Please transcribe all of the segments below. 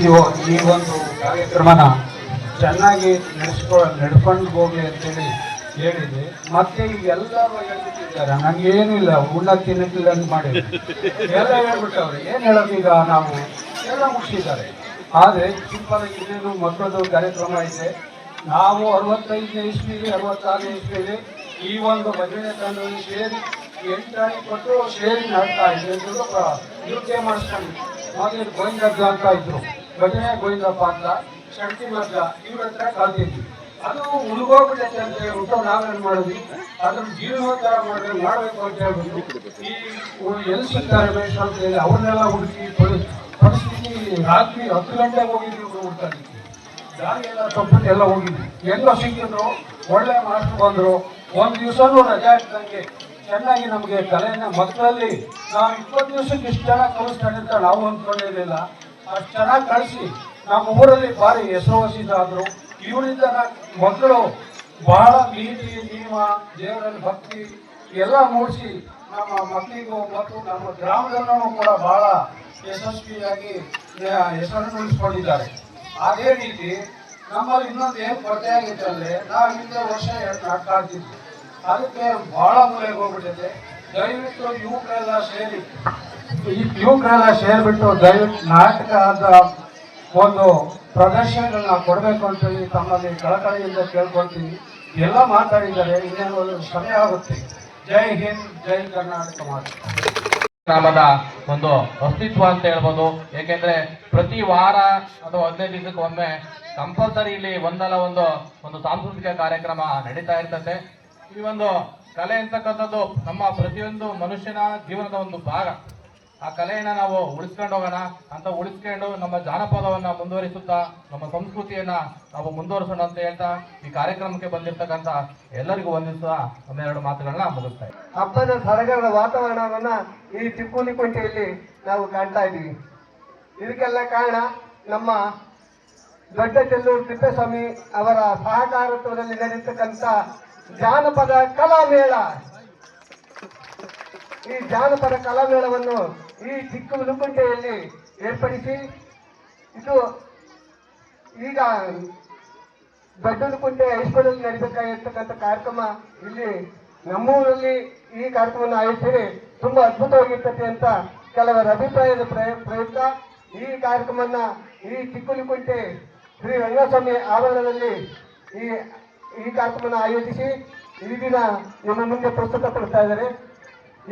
ಈ ಒಂದು ಕಾರ್ಯಕ್ರಮನ ಚೆನ್ನಾಗಿ ನಡ್ಕೊಂಡು ಹೋಗ್ಲಿ ಅಂತೇಳಿ ಹೇಳಿದ್ವಿ. ಮತ್ತೆ ಈಗ ಎಲ್ಲರೂ ಹೇಳ್ಬಿಟ್ಟಿದ್ದಾರೆ, ನನಗೇನು ಇಲ್ಲ, ಉಣ್ಣ ತಿನ್ನಕ್ಕಿಲ್ಲ ಅಂತ ಮಾಡಿ ಎಲ್ಲ ಹೇಳ್ಬಿಟ್ಟವ್ರು. ಏನು ಹೇಳೋದೀಗ ನಾವು ಎಲ್ಲ ಮುಗಿಸಿದ್ದಾರೆ. ಆದರೆ ಸಿಂಪಲ್ ಇನ್ನೇನು ಮಕ್ಕಳದು ಕಾರ್ಯಕ್ರಮ ಇದೆ. ನಾವು 65ನೇ ಇಸ್ವಿಲಿ 66ನೇ ಇಸ್ವಿಲಿ ಈ ಒಂದು ಭಜನೆ ತಂಡದಲ್ಲಿ ಸೇರಿ 8 ಆಣಿ ಕೊಟ್ಟು ಸೇರಿ ನಡ್ತಾ ಇದ್ವಿ. ನೃತ್ಯ ಮಾಡಿಸ್ಕೊಂಡು ಮೊದಲು ಗೋವಿಂದಜ್ಜ ಅಂತ ಇದ್ರು, ಭಜನೆ ಗೋವಿಂದಪ್ಪ ಅಂತ, ಶಕ್ತಿ ಮಜ್ಜ ಇವ್ರ ಹತ್ರ ಕಲ್ತಿದ್ವಿ. ಅದು ಉಳ್ಗೋಗ್ಬಿಟ್ಟೈತೆ ಅಂತ ಹೇಳ್ಬಿಟ್ಟು ನಾವೇನು ಮಾಡಿದ್ವಿ, ಅದನ್ನು ಜೀರ್ಣೋದ್ಧಾರ ಮಾಡಬೇಕು ಅಂತ ಹೇಳ್ಬಿಟ್ಟು ಈ ಎಲ್ಲಿ ಸಿಗ್ತಾರೆ ರಮೇಶ್ ಅಂತ ಹೇಳಿ ಅವ್ರನ್ನೆಲ್ಲ ಹುಡುಕಿ ಪರಿಸ್ಥಿತಿ ರಾತ್ರಿ 10 ಗಂಟೆಗೆ ಹೋಗಿದ್ವಿ ಹುಡ್ಕೊಂಡಿದ್ವಿ. ದಾರಿ ಎಲ್ಲ ತಪ್ಪಿಟ್ಟು ಎಲ್ಲ ಹೋಗಿದ್ವಿ. ಎಲ್ಲ ಸಿಕ್ಕಿದ್ರು, ಒಳ್ಳೆ ಮಾಸ್ಟರ್ ಬಂದರು. ಒಂದು ದಿವಸನೂ ರಜೆ ಇದ್ದಂಗೆ ಚೆನ್ನಾಗಿ ನಮಗೆ ಕಲೆಯನ್ನು ಮಕ್ಕಳಲ್ಲಿ ನಾವು 20 ದಿವಸಕ್ಕೆ ಇಷ್ಟು ಚೆನ್ನಾಗಿ ಕಲಿಸ್ತಾನೆ ಅಂತ ನಾವು ಅಂದ್ಕೊಂಡಿರಲಿಲ್ಲ. ಅಷ್ಟು ಚೆನ್ನಾಗಿ ಕಳಿಸಿ ನಮ್ಮ ಊರಲ್ಲಿ ಭಾರಿ ಹೆಸರುವಾಸಿದಾದರು. ಇವರಿಂದ ಮಕ್ಕಳು ಬಹಳ ನೀತಿ ನಿಯಮ, ದೇವರಲ್ಲಿ ಭಕ್ತಿ ಎಲ್ಲ ಮೂಡಿಸಿ ನಮ್ಮ ಮಕ್ಕಳಿಗೂ ಮತ್ತು ನಮ್ಮ ಗ್ರಾಮದಲ್ಲೂ ಕೂಡ ಬಹಳ ಯಶಸ್ವಿಯಾಗಿ ಹೆಸರನ್ನು ಉಳಿಸ್ಕೊಂಡಿದ್ದಾರೆ. ಅದೇ ರೀತಿ ನಮ್ಮಲ್ಲಿ ಇನ್ನೊಂದು ಏನು ಕೊರತೆ ಆಗಿತ್ತು ಅಂದರೆ, ನಾವು ಹಿಂದೆ ವರ್ಷ 2 ನಾಟಕ ಆಡ್ತಿದ್ವಿ. ಅದಕ್ಕೆ ಬಹಳ ಮೂಲೆಗೆ ಹೋಗ್ಬಿಟ್ಟಿದೆ. ದಯವಿಟ್ಟು ಯುವಕರೆಲ್ಲ ಸೇರಿಬಿಟ್ಟು ದಯವಿಟ್ಟು ನಾಟಕದ ಒಂದು ಪ್ರದರ್ಶನಗಳನ್ನ ಕೊಡಬೇಕು ಅಂತೇಳಿ ತಮ್ಮಲ್ಲಿ ಕಳಕಳಿಯಿಂದ ಕೇಳ್ಕೊಳ್ತೀವಿ. ಎಲ್ಲ ಮಾತಾಡಿದ್ದಾರೆ, ಇನ್ನೇನು ಸಮಯ ಆಗುತ್ತೆ. ಜೈ ಹಿಂದ್, ಜೈ ಕರ್ನಾಟಕ ಮಾತು. ಗ್ರಾಮದ ಒಂದು ಅಸ್ತಿತ್ವ ಅಂತ ಹೇಳ್ಬೋದು. ಏಕೆಂದ್ರೆ ಪ್ರತಿ ವಾರ ಅಥವಾ 15 ದಿವಸಕ್ಕೆ ಒಮ್ಮೆ ಕಂಪಲ್ಸರಿ ಇಲ್ಲಿ ಒಂದಲ್ಲ ಒಂದು ಸಾಂಸ್ಕೃತಿಕ ಕಾರ್ಯಕ್ರಮ ನಡೀತಾ ಇರ್ತದೆ. ಈ ಒಂದು ಕಲೆ ಅಂತಕ್ಕಂಥದ್ದು ನಮ್ಮ ಪ್ರತಿಯೊಂದು ಮನುಷ್ಯನ ಜೀವನದ ಒಂದು ಭಾಗ. ಆ ಕಲೆಯನ್ನ ನಾವು ಉಳಿಸ್ಕೊಂಡು ಹೋಗೋಣ ಅಂತ ಉಳಿಸ್ಕೊಂಡು ನಮ್ಮ ಜಾನಪದವನ್ನ ಮುಂದುವರಿಸುತ್ತಾ ನಮ್ಮ ಸಂಸ್ಕೃತಿಯನ್ನ ನಾವು ಮುಂದುವರಿಸೋಣ ಅಂತ ಹೇಳ್ತಾ ಈ ಕಾರ್ಯಕ್ರಮಕ್ಕೆ ಬಂದಿರತಕ್ಕಂತ ಎಲ್ಲರಿಗೂ ಒಂದೆರಡು ಮಾತುಗಳನ್ನ ಮುಗಿಸ್ತಾ ಇದ್ದೀವಿ. ಹಬ್ಬದ ಸಡಗರದ ವಾತಾವರಣವನ್ನ ಈ ಚಿಕ್ಕುಲಿಕುಂಟೆಯಲ್ಲಿ ನಾವು ಕಾಣ್ತಾ ಇದ್ದೀವಿ. ಇದಕ್ಕೆಲ್ಲ ಕಾರಣ ನಮ್ಮ ದೊಡ್ಡ ಚೆಲ್ಲೂರು ತಿಪ್ಪೇಸ್ವಾಮಿ ಅವರ ಸಹಕಾರತ್ವದಲ್ಲಿ ನಡೆಯತಕ್ಕಂಥ ಜಾನಪದ ಕಲಾಮೇಳ. ಈ ಜಾನಪದ ಕಲಾಮೇಳವನ್ನು ಈ ಚಿಕ್ಕುಲಿಕುಂಟೆಯಲ್ಲಿ ಏರ್ಪಡಿಸಿ, ಇದು ಈಗ ದೊಡ್ಡಲುಕುಂಟೆ ಹೈಸ್ಕೂಲಲ್ಲಿ ನಡೀಬೇಕಾಗಿರ್ತಕ್ಕಂಥ ಕಾರ್ಯಕ್ರಮ ಇಲ್ಲಿ ನಮ್ಮೂರಲ್ಲಿ ಈ ಕಾರ್ಯಕ್ರಮವನ್ನು ಆಯೋಜಿಸಿ ತುಂಬಾ ಅದ್ಭುತವಾಗಿರ್ತದೆ ಅಂತ ಕೆಲವರ ಅಭಿಪ್ರಾಯದ ಪ್ರಯುಕ್ತ ಈ ಕಾರ್ಯಕ್ರಮವನ್ನ ಈ ಚಿಕ್ಕುಲಿಕುಂಟೆ ಶ್ರೀ ರಂಗಸ್ವಾಮಿ ಆವರಣದಲ್ಲಿ ಈ ಕಾರ್ಯಕ್ರಮವನ್ನು ಆಯೋಜಿಸಿ ಈ ದಿನ ನಿಮ್ಮ ಮುಂದೆ ಪ್ರಸ್ತುತಪಡಿಸ್ತಾ ಇದ್ದಾರೆ.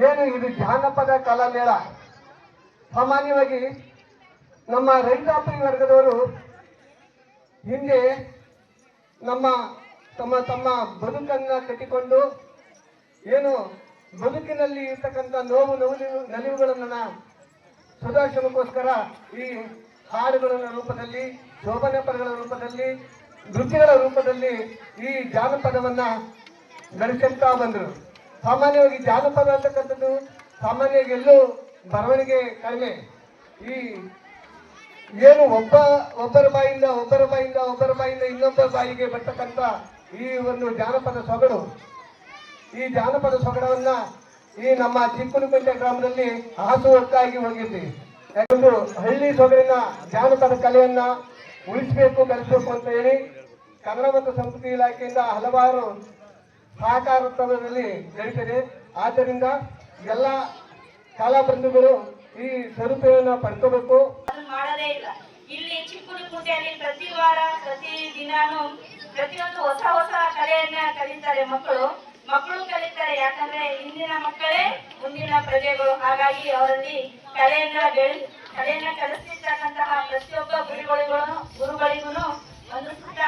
ಏನು ಇದು ಜಾನಪದ ಕಲಾಮೇಳ? ಸಾಮಾನ್ಯವಾಗಿ ನಮ್ಮ ರೈತಾಪಿ ವರ್ಗದವರು ಹಿಂದೆ ತಮ್ಮ ಬದುಕನ್ನ ಕಟ್ಟಿಕೊಂಡು ಏನು ಬದುಕಿನಲ್ಲಿ ಇರ್ತಕ್ಕಂಥ ನಲಿವುಗಳನ್ನ ಸುಧಾರಿಸೋದಕ್ಕೋಸ್ಕರ ಈ ಹಾಡುಗಳ ರೂಪದಲ್ಲಿ, ಶೋಭನೆ ಪದಗಳ ರೂಪದಲ್ಲಿ, ನೃತ್ಯಗಳ ರೂಪದಲ್ಲಿ ಈ ಜಾನಪದವನ್ನ ಬೆಳೆಸುತ್ತಾ ಬಂದರು. ಸಾಮಾನ್ಯವಾಗಿ ಜಾನಪದ ಅಂತಕ್ಕಂಥದ್ದು ಸಾಮಾನ್ಯವಾಗಿ ಎಲ್ಲೂ ಬರವಣಿಗೆ ಕಡಿಮೆ. ಈ ಏನು ಒಬ್ಬರ ಬಾಯಿಂದ ಇನ್ನೊಬ್ಬರ ಬಾಯಿಗೆ ಬರ್ತಕ್ಕಂಥ ಈ ಒಂದು ಜಾನಪದ ಸೊಗಡು, ಈ ಜಾನಪದ ಸೊಗಡವನ್ನ ಈ ನಮ್ಮ ಚಿಕ್ಕುಲಿಕುಂಟೆ ಗ್ರಾಮದಲ್ಲಿ ಹಾಸುಹೊಕ್ಕಾಗಿ ಒಳಗಿದ್ದೀವಿ. ಯಾಕಂದ್ರೆ ಹಳ್ಳಿ ಸೊಗಡಿನ ಜಾನಪದ ಕಲೆಯನ್ನ ಉಳಿಸಬೇಕು, ಬೆಳೆಸಬೇಕು ಅಂತ ಹೇಳಿ ಕನ್ನಡ ಮತ್ತು ಸಂಸ್ಕೃತಿ ಇಲಾಖೆಯಿಂದ ಹಲವಾರು ಸಹಕಾರತ್ವದಲ್ಲಿ ನಡೀತದೆ. ಆದ್ದರಿಂದ ಎಲ್ಲ ಕಲಾಬಂಧುಗಳು ಈ ಸದುಪಯೋಗವನ್ನು ಪಡ್ಕೋಬೇಕು. ಮಾಡೋದೇ ಇಲ್ಲ. ಇಲ್ಲಿ ಚಿಕ್ಕುಲಿಕುಂಟೆಯಲ್ಲಿ ಪ್ರತಿ ವಾರ ಪ್ರತಿ ದಿನಾನು ಪ್ರತಿಯೊಂದು ಹೊಸ ಕಲೆಯನ್ನ ಕಲಿತಾರೆ ಮಕ್ಕಳು ಕಲಿತಾರೆ. ಯಾಕಂದ್ರೆ ಇಂದಿನ ಮಕ್ಕಳೇ ಮುಂದಿನ ಪ್ರಜೆಗಳು. ಹಾಗಾಗಿ ಅವರಲ್ಲಿ ಕಲೆಯನ್ನ ಕಲಿಸ್ತಿರ್ತಕ್ಕಂತಹ ಪ್ರತಿಯೊಬ್ಬ ಗುರುಗಳಿಗೂ ಒಂದು ಸುತ್ತ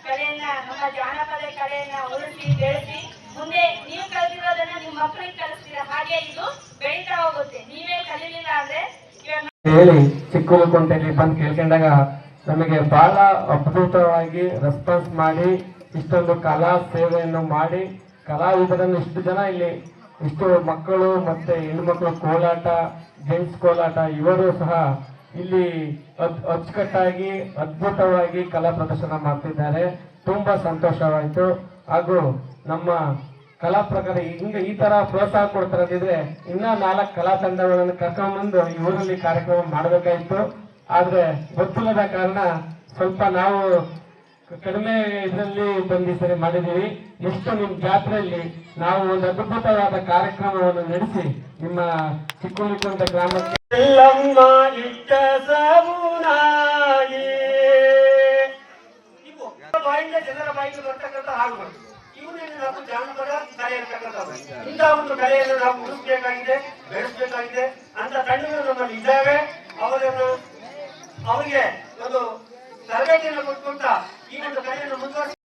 ಕಲೆಯನ್ನ, ನಮ್ಮ ಜಾನಪದ ಕಲೆಯನ್ನ ಉಳಿಸಿ ಬೆಳೆಸಿ ಮುಂದೆ ನೀವು ಕಲಿತಿರೋದನ್ನ ನಿಮ್ಮ ಮಕ್ಕಳಿಗೆ ಕಲಿಸ್ತೀರ. ಹಾಗೆ ಇದು ಬೆಳೀತಾ ಹೋಗುತ್ತೆ. ನೀವೇ ಕಲೀಲಿಲ್ಲ ಅಂದ್ರೆ ಹೇಳಿ ಚಿಕ್ಕುಲಿಕುಂಟೆಯಲ್ಲಿ ಬಂದು ಕೇಳ್ಕೊಂಡಾಗ ನಮಗೆ ಬಹಳ ಅದ್ಭುತವಾಗಿ ರೆಸ್ಪಾನ್ಸ್ ಮಾಡಿ ಇಷ್ಟೊಂದು ಕಲಾ ಸೇವೆಯನ್ನು ಮಾಡಿ ಕಲಾವಿದರನ್ನು ಇಷ್ಟು ಜನ ಇಲ್ಲಿ ಇಷ್ಟು ಮಕ್ಕಳು ಮತ್ತೆ ಹೆಣ್ಣುಮಕ್ಕಳು ಕೋಲಾಟ, ಜೆಂಟ್ಸ್ ಕೋಲಾಟ ಇವರು ಸಹ ಇಲ್ಲಿ ಅಚ್ಚುಕಟ್ಟಾಗಿ ಅದ್ಭುತವಾಗಿ ಕಲಾ ಪ್ರದರ್ಶನ ಮಾಡ್ತಿದ್ದಾರೆ. ತುಂಬಾ ಸಂತೋಷವಾಯಿತು. ಹಾಗೂ ನಮ್ಮ ಕಲಾ ಪ್ರಕಾರ ಈ ತರ ಪ್ರೋತ್ಸಾಹ ಕೊಡ್ತಾರಂತಿದ್ರೆ ಇನ್ನ 4 ಕಲಾ ತಂಡಗಳನ್ನು ಕರ್ಕೊಂಡ್ಬಂದು ಈ ಊರಲ್ಲಿ ಕಾರ್ಯಕ್ರಮ ಮಾಡಬೇಕಾಯಿತು. ಆದ್ರೆ ಗೊತ್ತಿಲ್ಲದ ಕಾರಣ ಸ್ವಲ್ಪ ನಾವು ಕಡಿಮೆ ಇದರಲ್ಲಿ ಬಂದು ಸರಿ ಮಾಡಿದೀವಿ. ಎಷ್ಟು ನಿಮ್ಮ ಜಾತ್ರೆಯಲ್ಲಿ ನಾವು ಒಂದು ಅದ್ಭುತವಾದ ಕಾರ್ಯಕ್ರಮವನ್ನು ನಡೆಸಿ ನಿಮ್ಮ ಚಿಕ್ಕುಳಿಕೊಂಡ ಗ್ರಾಮಕ್ಕೆ ಎಲ್ಲಮ್ಮ ಇಟ್ಟ ಸಾಬೂನಾಗಿ ಇವು ಬಾಯಿಂದ ಜನರ ಬಾಯಿಗೆ ಬರ್ತಕ್ಕಂಥ ಹಾಡುಗಳು. ಇವನ್ನೇ ನಾವು ಜಾನಪದ ಕಲೆ ಇರ್ತಕ್ಕಂಥದ್ದು. ಇಂಥ ಒಂದು ಕಲೆಯನ್ನು ನಾವು ಉಳಿಸಬೇಕಾಗಿದೆ, ಬೆಳೆಸಬೇಕಾಗಿದೆ ಅಂತ ತಂಡಗಳು ನಮ್ಮಲ್ಲಿ ಇದ್ದಾವೆ. ಅವರಿಗೆ ಒಂದು ತರಬೇತಿಯನ್ನು ಕೊಟ್ಕೊಂತ ಈ ಒಂದು ಕಲೆಯನ್ನು ಮುಂದುವರಿಸಿ